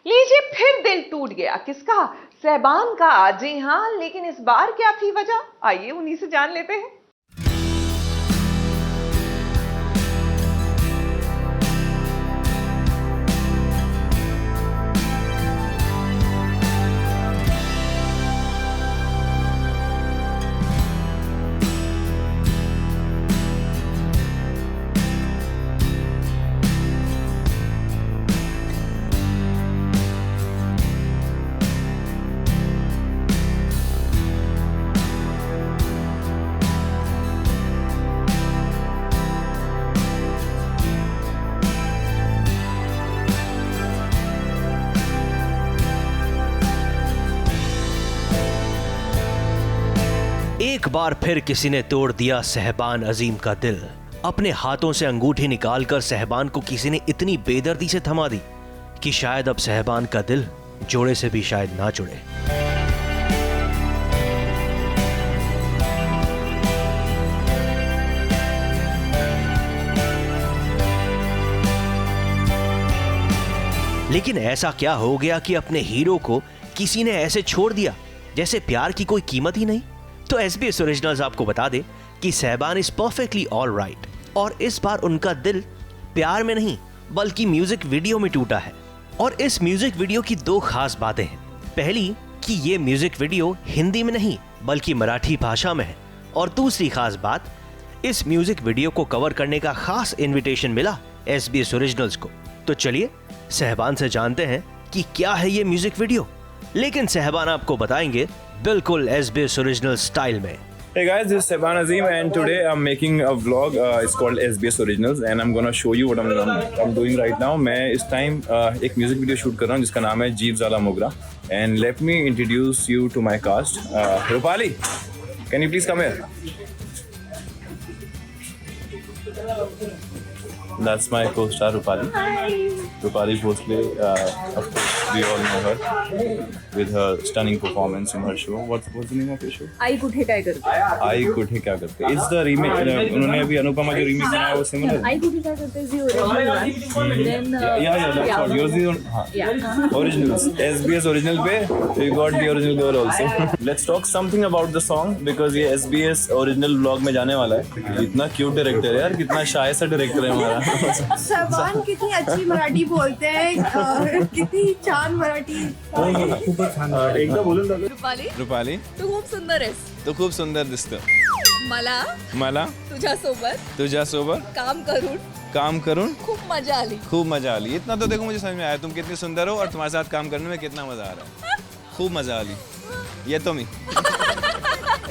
लीजिए फिर दिल टूट गया। किसका? सहबान का। जी हाँ, लेकिन इस बार क्या थी वजह? आइए उन्हीं से जान लेते हैं। एक बार फिर किसी ने तोड़ दिया सहबान अजीम का दिल। अपने हाथों से अंगूठी निकालकर सहबान को किसी ने इतनी बेदर्दी से थमा दी कि शायद अब सहबान का दिल जोड़े से भी शायद ना जुड़े। लेकिन ऐसा क्या हो गया कि अपने हीरो को किसी ने ऐसे छोड़ दिया जैसे प्यार की कोई कीमत ही नहीं। तो SBS ओरिजिनल्स आपको बता दे कि सहबान इज परफेक्टली ऑल राइट, और इस बार उनका दिल प्यार में नहीं बल्कि म्यूजिक वीडियो में टूटा है। और इस म्यूजिक वीडियो की दो खास बातें हैं। पहली कि ये म्यूजिक वीडियो हिंदी में नहीं बल्कि मराठी भाषा में है, और दूसरी खास बात, इस म्यूजिक वीडियो को कवर करने का खास इनविटेशन मिला SBS ओरिजिनल्स को। तो चलिए सहबान से जानते हैं कि क्या है ये म्यूजिक वीडियो, लेकिन सहबान आपको बताएंगे बिल्कुल SBS ओरिजिनल स्टाइल में। Hey guys, this is Sehban Azim and today I'm making a vlog. It's called SBS Originals and I'm gonna show you what I'm doing right now. मैं इस time एक music video shoot कर रहा हूँ जिसका नाम है जीव ज़ाला मोगरा। And let me introduce you to my cast. Rupali, can you please come here? That's my co-star Rupali. Hi. Rupali Bhosle, of course, we all know her with her stunning performance in her show. What's the name of your show? आई कुठे काय करते? आई कुठे क्या करते? It's the remake. उन्होंने अभी अनुपमा जो remake बनाया वो similar. आई कुठे काय करते is the original one. Then Yeah, that's what. Yours is on. हाँ. yeah. Originals. SBS original पे we got the original girl also. Let's talk something about the song because ये SBS original vlog में जाने वाला है. इतना cute director है यार, कितना shy सा director है हमारा. सहबान कितनी अच्छी मराठी बोलते हैं, कितनी छान मराठी. एकदा बोलून दाखव. रुपाली रुपाली तू खूप सुंदर आहेस. तू खूप सुंदर दिसतो. मला तुझ्यासोबत काम करून खूप मजा आली. इतना तो देखो मुझे समझ में आया तुम कितनी सुंदर हो और तुम्हारे साथ काम करने में कितना मजा आ रहा है. खूब मजा आली. ये तो मी.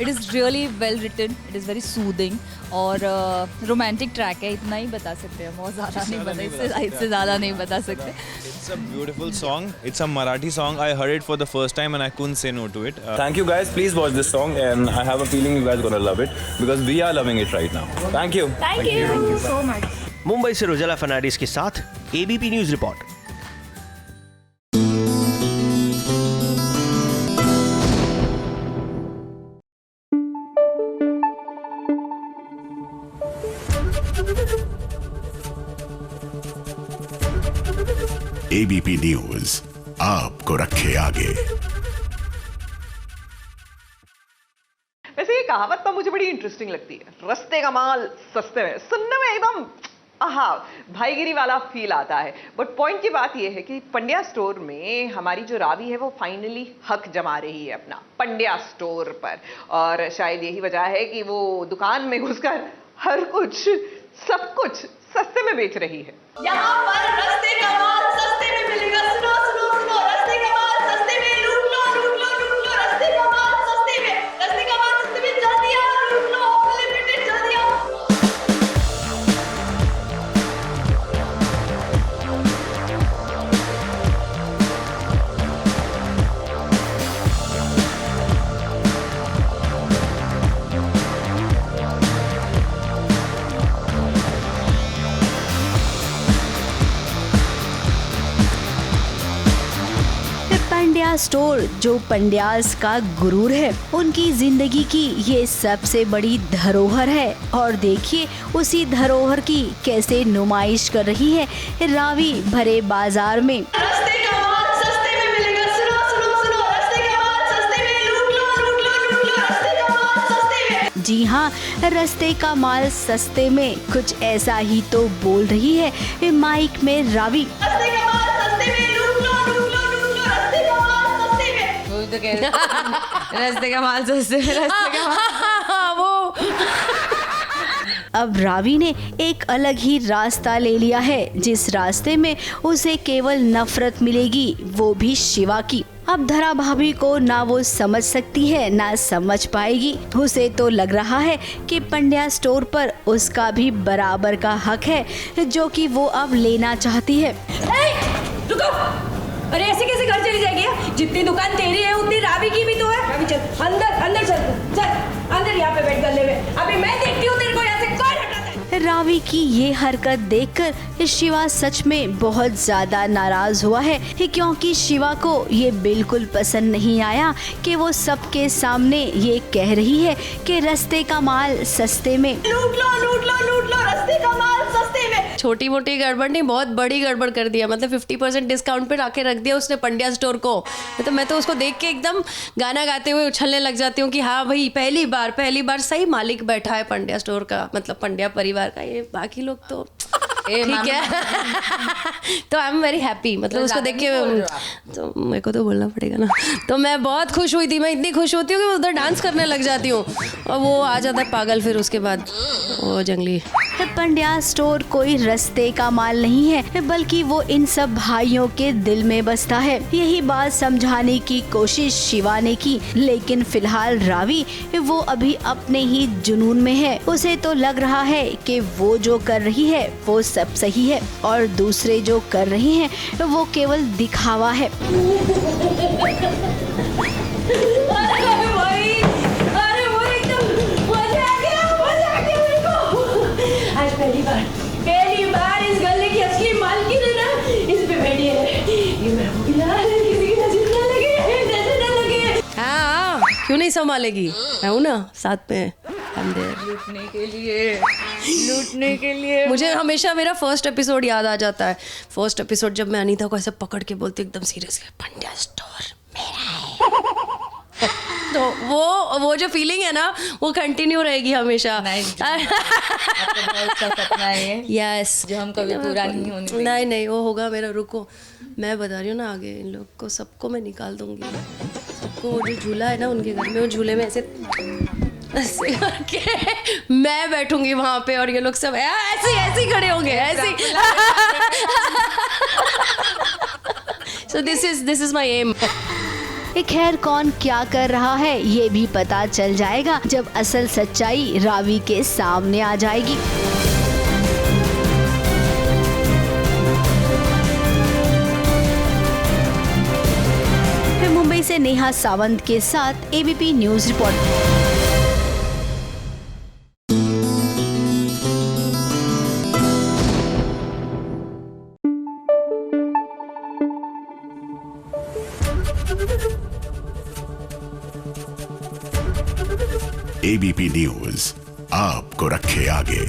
It is really well written, it is very soothing और रोमांटिक ट्रैक है, इतना ही बता सकते हैं. बहुत ज़्यादा नहीं बता, इससे ज़्यादा नहीं बता सकते. It's a beautiful song. It's a Marathi song. I heard it for the first time and I couldn't say no to it. Thank you guys. Please watch this song and I have a feeling you guys gonna love it because we are loving it right now. Thank you. Thank you so much. Mumbai से Rosella Fernandes के साथ ABP news report. ABP news आपको रखे आगे। वैसे ये कहावत तो मुझे बड़ी इंटरेस्टिंग लगती है। रस्ते का माल सस्ते में, सुनने में एकदम आहा भाईगिरी वाला फील आता है। बट पॉइंट की बात ये है कि पंड्या स्टोर में हमारी जो रावी है वो फाइनली हक जमा रही है अपना पंड्या स्टोर पर, और शायद यही वजह है कि वो दुकान में घुसकर हर कुछ सब कुछ सस्ते में बेच रही है। यहाँ पर रस्ते का माल सस्ते में मिलेगा। सुनो सुनो सुनो, रस्ते का माल सस्ते में, लूट लो लूट लो लूट लो। रस्ते का माल सस्ते में, रस्ते का माल सस्ते में, जल्दी आओ लूट लो, अनलिमिटेड जल्दी आओ। पंड्या स्टोर जो पंड्यास का गुरूर है, उनकी जिंदगी की ये सबसे बड़ी धरोहर है। और देखिए उसी धरोहर की कैसे नुमाइश कर रही है रावी भरे बाजार में। रस्ते का माल जी हाँ, रास्ते का माल सस्ते में कुछ ऐसा ही तो बोल रही है माइक में रावी। रास्ते का माल सस्ते में लूट लो लूट लो लूट लो रास्ते का माल सस्ते में। वो तो कह रहे रास्ते का माल सस्ते में, रास्ते का माल वो। अब रावी ने एक अलग ही रास्ता ले लिया है, जिस रास्ते में उसे केवल नफरत मिलेगी, वो भी शिवा की। अब धरा भाभी को ना वो समझ सकती है ना समझ पाएगी। उसे तो लग रहा है कि पंड्या स्टोर पर उसका भी बराबर का हक है, जो कि वो अब लेना चाहती है। रुको, अरे ऐसे कैसे घर चली जाएगी? जितनी दुकान तेरी है उतनी रावी की भी तो है। रावी चल अंदर, अंदर चल अंदर, यहाँ पे बैठ गले में। अभी मैं देखती हूँ तेरे को यहाँ से कौन हटाता है। रावी की ये हरकत देखकर शिवा सच में बहुत ज्यादा नाराज हुआ है, क्योंकि शिवा को ये बिल्कुल पसंद नहीं आया कि वो सबके सामने ये कह रही है कि रास्ते का माल सस्ते में। लूट लो लूट लो लूट लो रास्ते का माल सस्ते में। छोटी मोटी गड़बड़ नहीं, बहुत बड़ी गड़बड़ कर दिया। मतलब 50% डिस्काउंट पे आके रख दिया उसने पंड्या स्टोर को। तो मैं तो उसको देख के एकदम गाना गाते हुए उछलने लग जाती हूँ कि हाँ भाई, पहली बार सही मालिक बैठा है पंड्या स्टोर का, मतलब पंड्या परिवार का। ये बाकी लोग तो ठीक है। तो आई एम वेरी हैप्पी, मतलब उसको देख के तो मेरे को तो बोलना पड़ेगा ना। तो मैं बहुत खुश हुई थी, मैं इतनी खुश होती हूँ कि मैं उधर डांस करने लग जाती हूँ और वो आ जाता है पागल। फिर उसके बाद वो जंगली। पंड्या स्टोर कोई रास्ते का माल नहीं है, बल्कि वो इन सब भाइयों के दिल में बसता है। यही बात समझाने की कोशिश शिवा ने की, लेकिन फिलहाल रावी वो अभी अपने ही जुनून में है। उसे तो लग रहा है कि वो जो कर रही है वो सब सही है और दूसरे जो कर रहे हैं वो केवल दिखावा है। पहली बार इस गले की असली मालकिन है ना, इस पे बैठी है। ये मैं हो गया है, किसी की नजर ना लगे, नजर ना लगे। हाँ, क्यों नहीं संभालेगी? मैं हूँ ना साथ में। लूटने के लिए मुझे हमेशा मेरा फर्स्ट एपिसोड याद आ जाता है। फर्स्ट एपिसोड जब मैं अनीता को ऐसे पकड़ के बोलती एकदम सीरियस, पंड्या स्टोर मेरा है। तो वो जो फीलिंग है ना, वो कंटिन्यू रहेगी हमेशा। यस, जो हम कभी पूरा नहीं होने देंगे। नहीं वो होगा मेरा। रुको, मैं बता रही हूँ ना, आगे इन लोग को सबको मैं निकाल दूंगी। सबको वो जो झूला है ना उनके घर में, वो झूले में ऐसे करके मैं बैठूंगी वहां पे और ये लोग सब ऐसे खड़े होंगे ऐसे। So this is my aim. खैर कौन क्या कर रहा है ये भी पता चल जाएगा जब असल सच्चाई रावी के सामने आ जाएगी। मुंबई से नेहा सावंत के साथ ABP news report. ABP news आपको रखे आगे।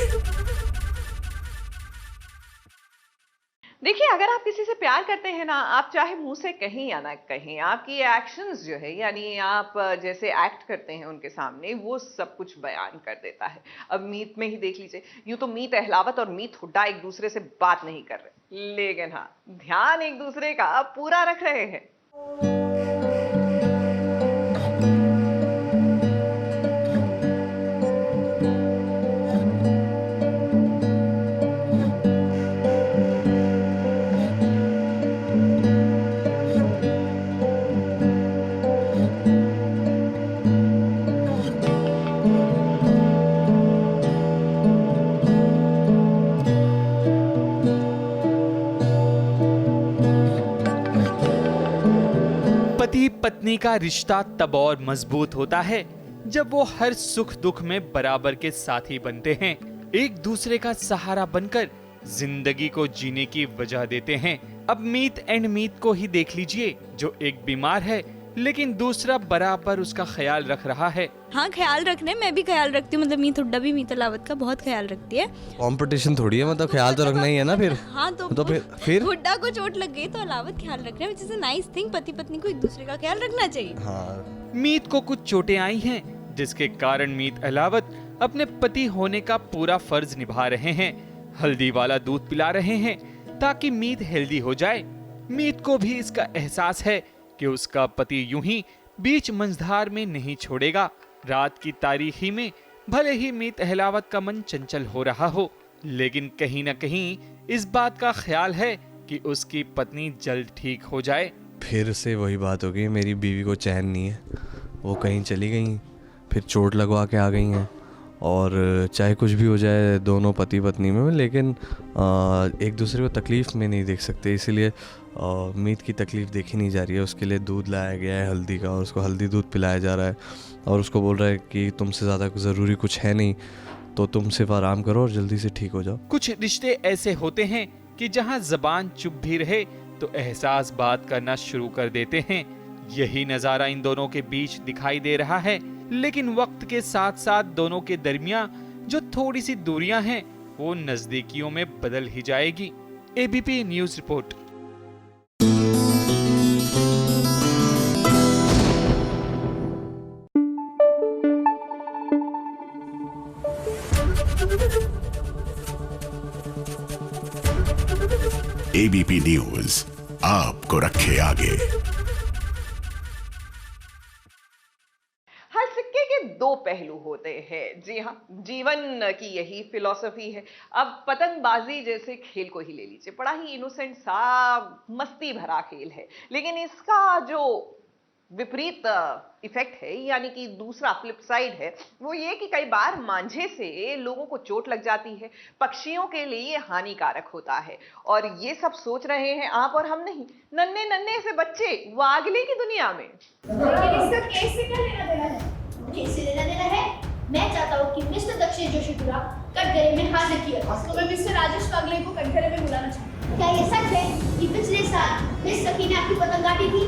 देखिए, अगर आप किसी से प्यार करते हैं ना, आप चाहे मुंह से कहीं या ना कहीं, आपकी एक्शंस जो है, यानी आप जैसे एक्ट करते हैं उनके सामने, वो सब कुछ बयान कर देता है। अब मीत में ही देख लीजिए, यूं तो मीत अहलावत और मीत हुड्डा एक दूसरे से बात नहीं कर रहे, लेकिन हाँ, ध्यान एक दूसरे का पूरा रख रहे हैं। पति पत्नी का रिश्ता तब और मजबूत होता है जब वो हर सुख दुख में बराबर के साथी बनते हैं, एक दूसरे का सहारा बनकर जिंदगी को जीने की वजह देते हैं। अब मीत एंड मीत को ही देख लीजिए, जो एक बीमार है लेकिन दूसरा बराबर उसका ख्याल रख रहा है। हाँ, ख्याल रखने मैं भी ख्याल रखती हूँ, मतलब मीत हुड्डा भी मीत अहलावत का बहुत ख्याल रखती है। कंपटीशन थोड़ी है, मतलब ख्याल तो रखना ही है ना फिर। हाँ, तो फिर हुड्डा को चोट लग गई तो अहलावत ख्याल रख रहे हैं, नाइस थिंग। पति पत्नी को एक दूसरे का ख्याल रखना चाहिए। हाँ। मीत को कुछ चोटें आई हैं, जिसके कारण मीत अहलावत अपने पति होने का पूरा फर्ज निभा रहे हैं। हल्दी वाला दूध पिला रहे हैं ताकि मीत हेल्दी हो जाए। मीत को भी इसका एहसास है कि उसका पति यूं ही बीच मंझधार में नहीं छोड़ेगा। रात की तारीखी में भले ही मीत अहलावत का मन चंचल हो रहा हो, लेकिन कहीं न कहीं इस बात का ख्याल है कि उसकी पत्नी जल्द ठीक हो जाए। फिर से वही बात हो गई, मेरी बीवी को चैन नहीं है, वो कहीं चली गई, फिर चोट लगवा के आ गई हैं। और चाहे कुछ भी हो जाए दोनों पति पत्नी में, लेकिन एक दूसरे को तकलीफ़ में नहीं देख सकते, इसीलिए मीत की तकलीफ़ देखी नहीं जा रही है। उसके लिए दूध लाया गया है हल्दी का, और उसको हल्दी दूध पिलाया जा रहा है, और उसको बोल रहा है कि तुमसे ज़्यादा ज़रूरी कुछ है नहीं, तो तुम सिर्फ आराम करो और जल्दी से ठीक हो जाओ। कुछ रिश्ते ऐसे होते हैं कि जहां जबान चुप भी रहे तो एहसास बात करना शुरू कर देते हैं। यही नजारा इन दोनों के बीच दिखाई दे रहा है, लेकिन वक्त के साथ साथ दोनों के दरमियान जो थोड़ी सी दूरियां हैं वो नजदीकियों में बदल ही जाएगी। ABP news report. ABP news आपको रखे आगे। हर सिक्के के दो पहलू होते हैं। जी हाँ, जीवन की यही फिलॉसफी है। अब पतंगबाजी जैसे खेल को ही ले लीजिए, बड़ा ही इनोसेंट सा मस्ती भरा खेल है, लेकिन इसका जो विपरीत इफेक्ट है, यानी कि दूसरा फ्लिप साइड है, वो ये कि कई बार मांझे से लोगों को चोट लग जाती है, पक्षियों के लिए हानिकारक होता है। और ये सब सोच रहे हैं आप और हम नहीं, नन्हे नन्हे से बच्चे वागले की दुनिया में। इसका केस से क्या लेना देना है? केस से लेना देना है। मैं चाहता हूँ कि मिस्टर दक्षिण जोशीपुरा कटघरे में हाजिर किया जाए। तो मैं मिस्टर राजेश वागले को कटघरे में बुलाना चाहती हूँ। क्या ये सच है कि पिछले साल मिस सखी ने आपकी पतंग काटी थी?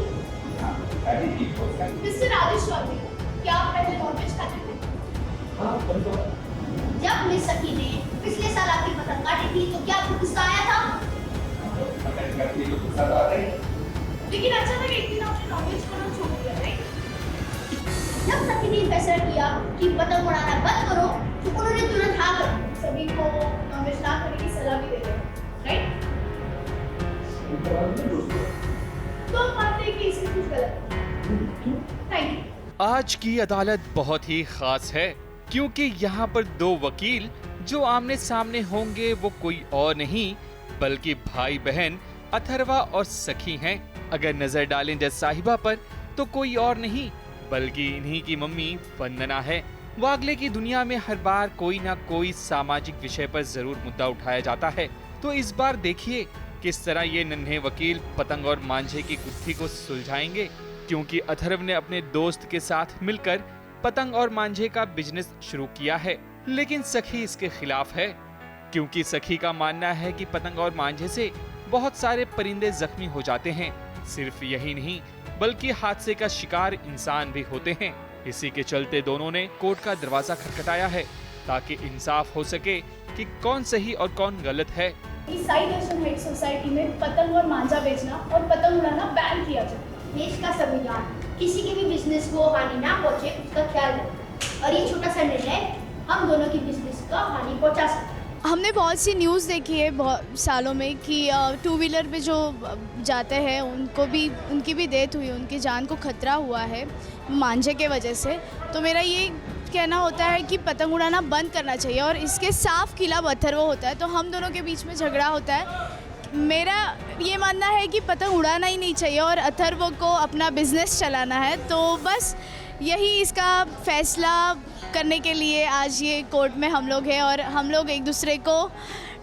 मिस्टर राजेश वागले, क्या आप पहले नॉनवेज खाते थे? जब मिस सखी ने पिछले साल आपकी पतंग काटी थी तो क्या आपको गुस्सा आया था? लेकिन अचानक एक दिन आपने नॉनवेज खाना छोड़ दिया, राइट? जब सखी ने फैसला किया कि पतंग उड़ाना बंद करो तो उन्होंने तुरंत हाँ कर दी। सभी को नॉनवेज ना करने की सलाह भी देते हैं, राइट? तो मानते हैं कि इसमें कुछ गलत है। Thank you. आज की अदालत बहुत ही खास है, क्योंकि यहाँ पर दो वकील जो आमने सामने होंगे वो कोई और नहीं बल्कि भाई बहन अथर्वा और सखी हैं। अगर नजर डालें जज साहिबा पर तो कोई और नहीं बल्कि इन्हीं की मम्मी वंदना है। वागले की दुनिया में हर बार कोई ना कोई सामाजिक विषय पर जरूर मुद्दा उठाया जाता है, तो इस बार देखिए किस तरह ये नन्हे वकील पतंग और मांझे की गुत्थी को सुलझाएंगे। क्योंकि अथर्व ने अपने दोस्त के साथ मिलकर पतंग और मांझे का बिजनेस शुरू किया है, लेकिन सखी इसके खिलाफ है, क्योंकि सखी का मानना है कि पतंग और मांझे से बहुत सारे परिंदे जख्मी हो जाते हैं। सिर्फ यही नहीं बल्कि हादसे का शिकार इंसान भी होते हैं। इसी के चलते दोनों ने कोर्ट का दरवाजा खटखटाया है ताकि इंसाफ हो सके कि कौन सही और कौन गलत है। ईसाई दर्शन हेड सोसाइटी में पतंग और मांझा बेचना और पतंग उड़ाना बैन किया जाए। देश का संविधान किसी के भी बिजनेस को हानि ना पहुंचे उसका ख्याल रखे, और ये छोटा सा निर्णय हम दोनों की बिजनेस को हानि पहुंचा सकता है। हमने बहुत सी न्यूज़ देखी है बहुत सालों में कि टू व्हीलर पे जो जाते हैं उनकी भी डेथ हुई, उनकी जान को खतरा हुआ है मांझे के वजह से। तो मेरा ये कहना होता है कि पतंग उड़ाना बंद करना चाहिए, और इसके साफ खिलाफ अथर्व होता है, तो हम दोनों के बीच में झगड़ा होता है। मेरा ये मानना है कि पतंग उड़ाना ही नहीं चाहिए और अथर्व को अपना बिजनेस चलाना है। तो बस यही इसका फैसला करने के लिए आज ये कोर्ट में हम लोग हैं, और हम लोग एक दूसरे को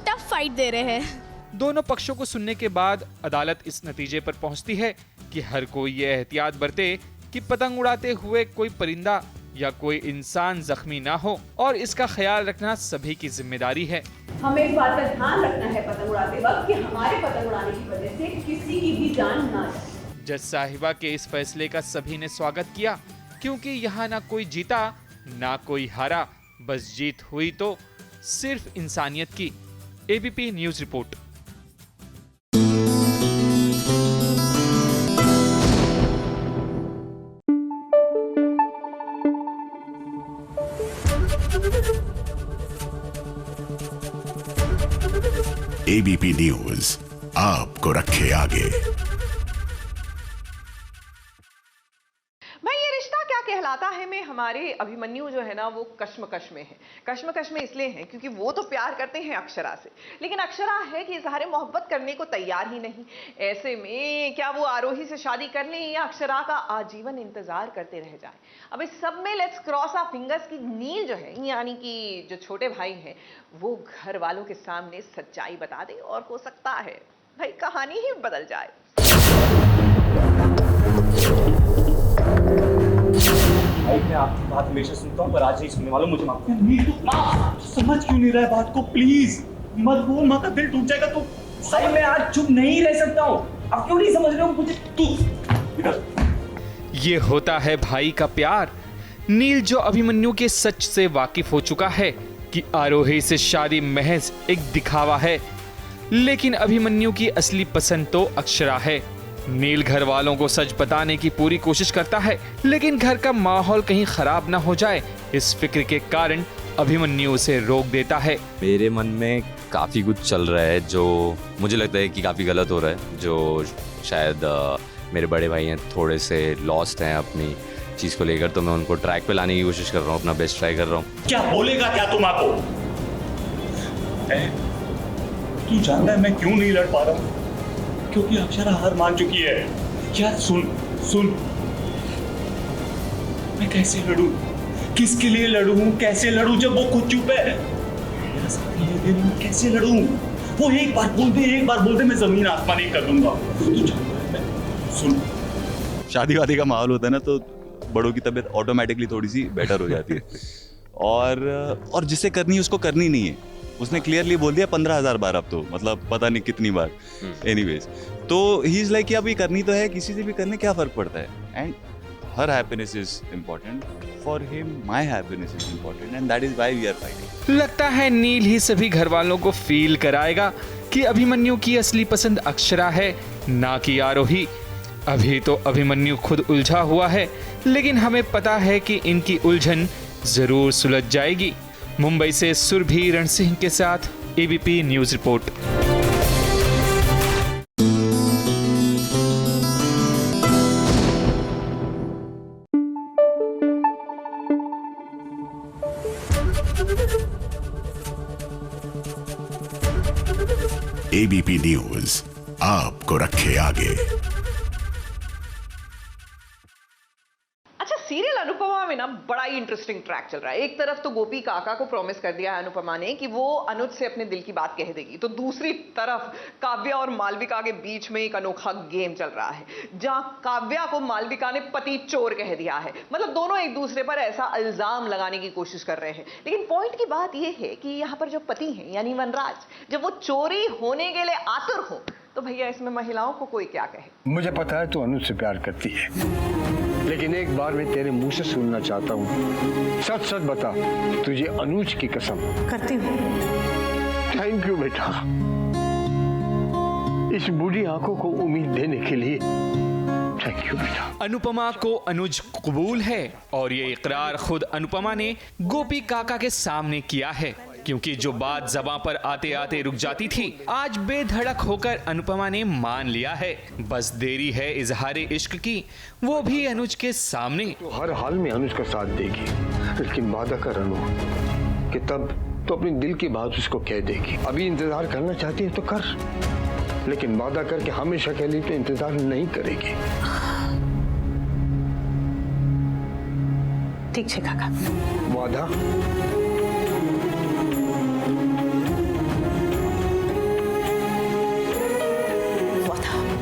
टफ फाइट दे रहे हैं। दोनों पक्षों को सुनने के बाद अदालत इस नतीजे पर पहुंचती है कि हर कोई ये एहतियात बरते कि पतंग उड़ाते हुए कोई परिंदा या कोई इंसान जख्मी ना हो, और इसका ख्याल रखना सभी की जिम्मेदारी है। हमें इस बात का ध्यान रखना है पतंग उड़ाते वक्त कि हमारे पतंग उड़ाने की वजह से किसी की भी जान ना जाए। जज साहिबा के इस फैसले का सभी ने स्वागत किया, क्योंकि यहाँ ना कोई जीता ना कोई हारा, बस जीत हुई तो सिर्फ इंसानियत की। ABP news report. ABP news आपको रखे आगे। भाई ये रिश्ता क्या कहलाता है में हमारे अभिमन्यु जो है ना वो कश्मकश में है। कश्मकश में इसलिए है क्योंकि वो तो प्यार करते हैं अक्षरा से, लेकिन अक्षरा है कि इजहार मोहब्बत करने को तैयार ही नहीं। ऐसे में क्या वो आरोही से शादी कर लें या अक्षरा का आजीवन इंतजार करते रह जाए। अब इस सब में लेट्स क्रॉस आवर फिंगर्स की नील जो है यानी कि जो छोटे भाई हैं वो घर वालों के सामने सच्चाई बता दे और हो सकता है भाई कहानी ही बदल जाए। भाई मैं आपकी बात हमेशा सुनता हूँ पर आज नहीं सुनने वाला, मुझे माफ कर। माँ समझ क्यों नहीं रहा है बात को, प्लीज मत बोल, माँ का दिल टूट जाएगा। तो भाई मैं आज चुप नहीं रह सकता हूँ, आप क्यों नहीं समझ रहे हो मुझे? तू ये होता है भाई का प्यार। नील जो अभिमन्यु के सच से वाकिफ हो चुका है कि आरोही से शादी महज एक दिखावा है, लेकिन अभिमन्यु की असली पसंद तो अक्षरा है। नील घर वालों को सच बताने की पूरी कोशिश करता है, लेकिन घर का माहौल कहीं खराब ना हो जाए इस फिक्र के कारण अभिमन्यु उसे रोक देता है। मेरे मन में काफ़ी कुछ चल रहा है जो मुझे लगता है कि काफ़ी गलत हो रहा है, जो शायद मेरे बड़े भाई हैं थोड़े से लॉस्ट हैं अपनी चीज़ को लेकर, तो मैं उनको ट्रैक पे लाने की कोशिश कर रहा हूँ, अपना बेस्ट ट्राई कर रहा हूँ। क्या बोलेगा क्या तुम आपको? तू जानता है मैं क्यों नहीं लड़ पा रहा हूँ? क्योंकि अक्षरा हार मान चुकी है। यार सुन मैं कैसे लड़ूं, किसके लिए लड़ूं, कैसे लड़ूं जब वो खुद चुप है? मेरा साथ नहीं दे, मैं कैसे लड़ूं? वो एक बार बोल दे मैं जमीन आसमान एक कर दूंगा। सुन, शादी वादी का माहौल होता है ना तो बड़ों की तबीयत ऑटोमेटिकली थोड़ी सी बेटर हो जाती है और जिसे करनी है उसको करनी नहीं है। उसने क्लियरली बोल दिया 15,000 बार, अब तो मतलब पता नहीं कितनी बार। एनीवेज तो ही इज लाइक कि अभी करनी तो है, किसी से भी करने क्या फर्क पड़ता है, and her happiness is important for him, my happiness is important and that is why we are fighting. लगता है नील ही सभी घर वालों को फील कराएगा कि अभिमन्यु की असली पसंद अक्षरा है, ना कि आरोही। अभी तो अभिमन्यु खुद उलझा हुआ है, लेकिन हमें पता है कि इनकी उलझन जरूर सुलझ जाएगी। मुंबई से सुरभि रणसिंह के साथ ABP news report. ABP news आपको रखे आगे। सीरियल अनुपमा में ना बड़ा ही इंटरेस्टिंग ट्रैक चल रहा है। एक तरफ तो गोपी काका को प्रॉमिस कर दिया है अनुपमा ने कि वो अनुज से अपने दिल की बात कह देगी, तो दूसरी तरफ काव्या और मालविका के बीच में एक अनोखा गेम चल रहा है जहां काव्या को मालविका ने पति चोर कह दिया है। मतलब दोनों एक दूसरे पर ऐसा इल्जाम लगाने की कोशिश कर रहे हैं, लेकिन पॉइंट की बात यह है कि यहाँ पर जो पति हैं यानी वनराज, जब वो चोरी होने के लिए आतुर हो तो भैया इसमें महिलाओं को कोई क्या कहे। मुझे पता है तू अनुज से प्यार करती है, लेकिन एक बार मैं तेरे मुंह से सुनना चाहता हूँ, सच सच बता, तुझे अनुज की कसम? करती हूँ। थैंक यू बेटा, इस बूढ़ी आंखों को उम्मीद देने के लिए थैंक यू बेटा। अनुपमा को अनुज कबूल है और ये इकरार खुद अनुपमा ने गोपी काका के सामने किया है, क्योंकि जो बात ज़बां पर आते आते रुक जाती थी आज बेधड़क होकर अनुपमा ने मान लिया है। बस देरी है इजहार इश्क की, वो भी अनुज के सामने। तो हर हाल में अनुज का साथ देगी, लेकिन वादा कर अनु कि तब तो अपने दिल की बात उसको कह देगी। अभी इंतजार करना चाहती है तो कर, लेकिन वादा करके हमेशा के लिए तो इंतजार नहीं करेगी। ठीक है काका। वादा?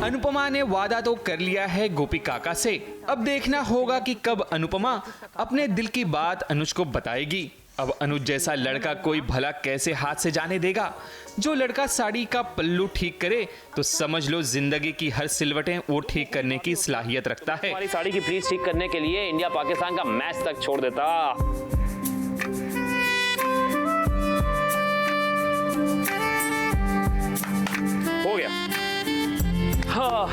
अनुपमा ने वादा तो कर लिया है गोपी काका से। अब देखना होगा कि कब अनुपमा अपने दिल की बात अनुज को बताएगी। अब अनुज जैसा लड़का कोई भला कैसे हाथ से जाने देगा। जो लड़का साड़ी का पल्लू ठीक करे तो समझ लो जिंदगी की हर सिलवटें वो ठीक करने की सलाहियत रखता है। हमारी साड़ी की प्लीज ठीक करने के लिए इंडिया पाकिस्तान का मैच तक छोड़ देता। हो गया। हाँ।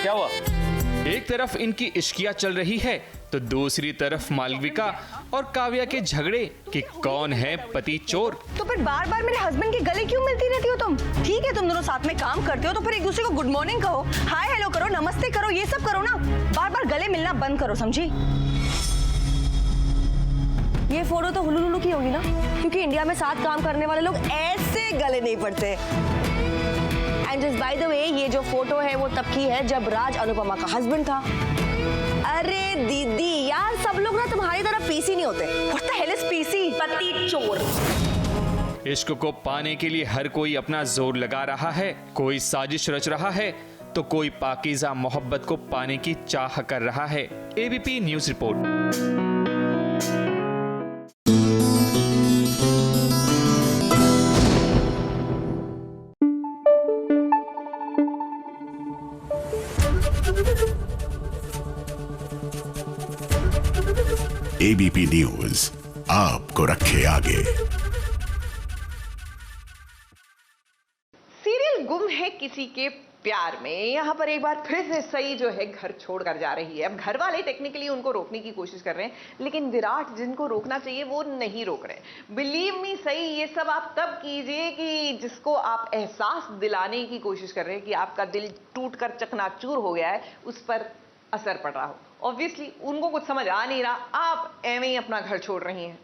क्या हुआ? एक तरफ इनकी इश्किया चल रही है तो दूसरी तरफ मालविका और काव्या के झगड़े कि कौन है पति चोर। तो फिर बार बार मेरे हस्बैंड के गले क्यों मिलती रहती हो तुम? ठीक है तुम दोनों साथ में काम करते हो तो फिर एक दूसरे को गुड मॉर्निंग कहो, हाय हेलो करो, नमस्ते करो, ये सब करो ना। बार बार गले मिलना बंद करो, समझी? ये फोटो तो हुलुलुलु की होगी ना, क्योंकि इंडिया में साथ काम करने वाले लोग ऐसे गले नहीं पड़ते। And just by the way, ये जो फोटो है वो तब की है जब राज अनुपमा का हस्बैंड था। अरे दीदी यार, सब लोग ना तुम्हारी तरह पीसी नहीं होते। What the hell is PC? पति चोर। इश्क को पाने के लिए हर कोई अपना जोर लगा रहा है, कोई साजिश रच रहा है तो कोई पाकीज़ा मोहब्बत को पाने की चाह कर रहा है। ABP news report. ABP news आपको रखे आगे। सीरियल गुम है किसी के प्यार में, यहाँ पर एक बार फिर से सई जो है घर छोड़कर जा रही है। अब घर वाले टेक्निकली उनको रोकने की कोशिश कर रहे हैं, लेकिन विराट जिनको रोकना चाहिए वो नहीं रोक रहे। बिलीव मी सई, ये सब आप तब कीजिए कि जिसको आप एहसास दिलाने की कोशिश कर रहे हैं कि आपका दिल टूटकर चकनाचूर हो गया है, उस पर असर पड़ रहा हो। ऑब्वियसली उनको कुछ समझ आ नहीं रहा, आप एवं ही अपना घर छोड़ रही हैं।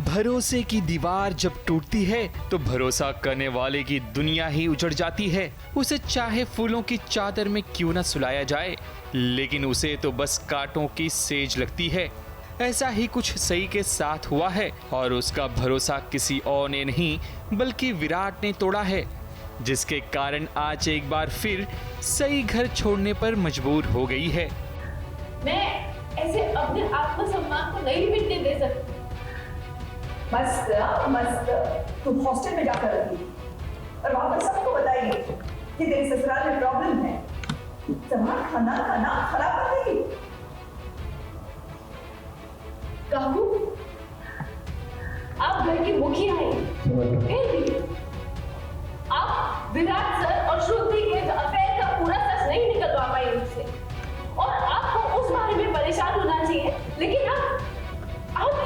भरोसे की दीवार जब टूटती है तो भरोसा करने वाले की दुनिया ही उजड़ जाती है। उसे चाहे फूलों की चादर में क्यों न सुलाया जाए, लेकिन उसे तो बस कांटों की सेज लगती है। ऐसा ही कुछ सई के साथ हुआ है और उसका भरोसा किसी और ने नहीं बल्कि विराट ने तोड़ा है, जिसके कारण आज एक बार फिर सई घर छोड़ने पर मजबूर हो गई है। मैं ऐसे अपने आत्मसम्मान को नहीं मिटने दे सकती। मस्त मस्त, तुम हॉस्टल में जाकर रही और वहां पर सबको बताएगी कि तेरे ससुराल में प्रॉब्लम है। तुम्हारा खाना खराब कर देगी। काकू, आप घर की मुखिया हैं, फिर भी आप विराट सर और श्रुति के अफेयर का पूरा सच नहीं निकलवा पाई उनसे, और आपको उस बारे में परेशान होना चाहिए, लेकिन आप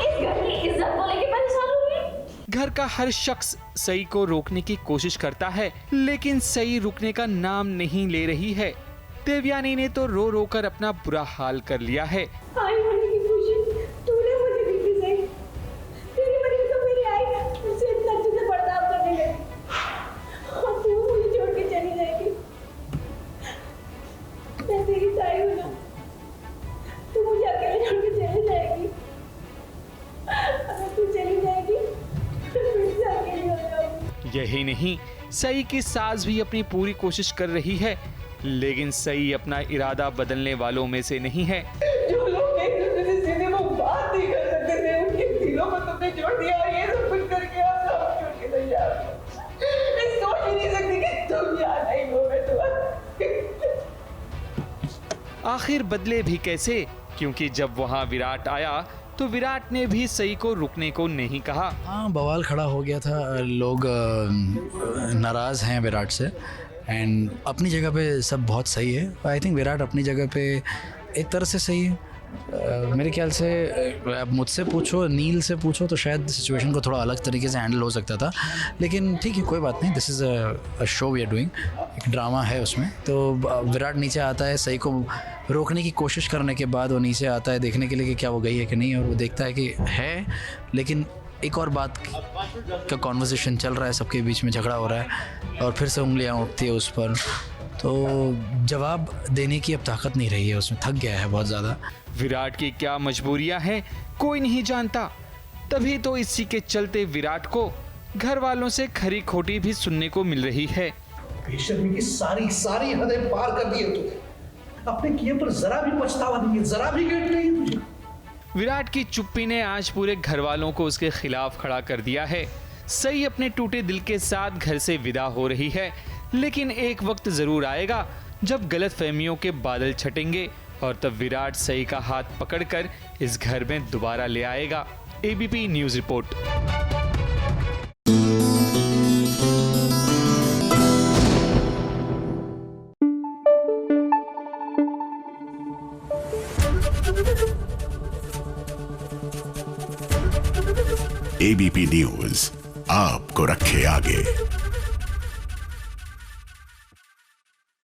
इस घर की इज्जत को लेकर परेशान हो रही। घर का हर शख्स सई को रोकने की कोशिश करता है, लेकिन सई रुकने का नाम नहीं ले रही है। देवयानी ने तो रो रो कर अपना बुरा हाल कर लिया है। यही नहीं, सई की सास भी अपनी पूरी कोशिश कर रही है, लेकिन सई अपना इरादा बदलने वालों में से नहीं है। जो लोग एक दूसरे से सीधे वो बात नहीं कर सकते थे, उनके दिलों को तुमने जोड़ दिया और ये सब कुछ करके आप सब छोड़ के तैयार हो। मैं सोच ही नहीं सकती कि तुम यहाँ नहीं हो। मैं तुम्हारा आखिर बदले भी कैसे, क्योंकि जब वहाँ विराट आया तो विराट ने भी सई को रुकने को नहीं कहा। हाँ, बवाल खड़ा हो गया था, लोग नाराज़ हैं विराट से, एंड अपनी जगह पे सब बहुत सही है। आई थिंक विराट अपनी जगह पे एक तरह से सही है। मेरे ख्याल से अब मुझसे पूछो, नील से पूछो तो शायद सिचुएशन को थोड़ा अलग तरीके से हैंडल हो सकता था, लेकिन ठीक है, कोई बात नहीं। This is a show we are doing, एक ड्रामा है उसमें। तो विराट नीचे आता है, सही को रोकने की कोशिश करने के बाद वो नीचे आता है देखने के लिए कि क्या वो गई है कि नहीं, और वो देखता है कि है, लेकिन एक और बात का कॉन्वर्सेशन चल रहा है, सबके बीच में झगड़ा हो रहा है और फिर से उंगलियां उठती है उस पर। तो जवाब देने की अब ताकत नहीं रही है उसमें, थक गया है बहुत ज़्यादा। विराट की क्या मजबूरियां हैं कोई नहीं जानता, तभी तो इसी के चलते विराट को घर वालों से खरी खोटी भी सुनने को मिल रही है। बेशर्मी की सारी हदें पार कर दी है तूने। अपने किए पर जरा भी पछतावा नहीं है, जरा भी गिल्ट नहीं है तुझे। विराट की चुप्पी ने आज पूरे घर वालों को उसके खिलाफ खड़ा कर दिया है। सई अपने टूटे दिल के साथ घर से विदा हो रही है, लेकिन एक वक्त जरूर आएगा जब गलतफहमियों के बादल छटेंगे और तब विराट सई का हाथ पकड़कर इस घर में दोबारा ले आएगा। ABP news report. ABP news आपको रखे आगे।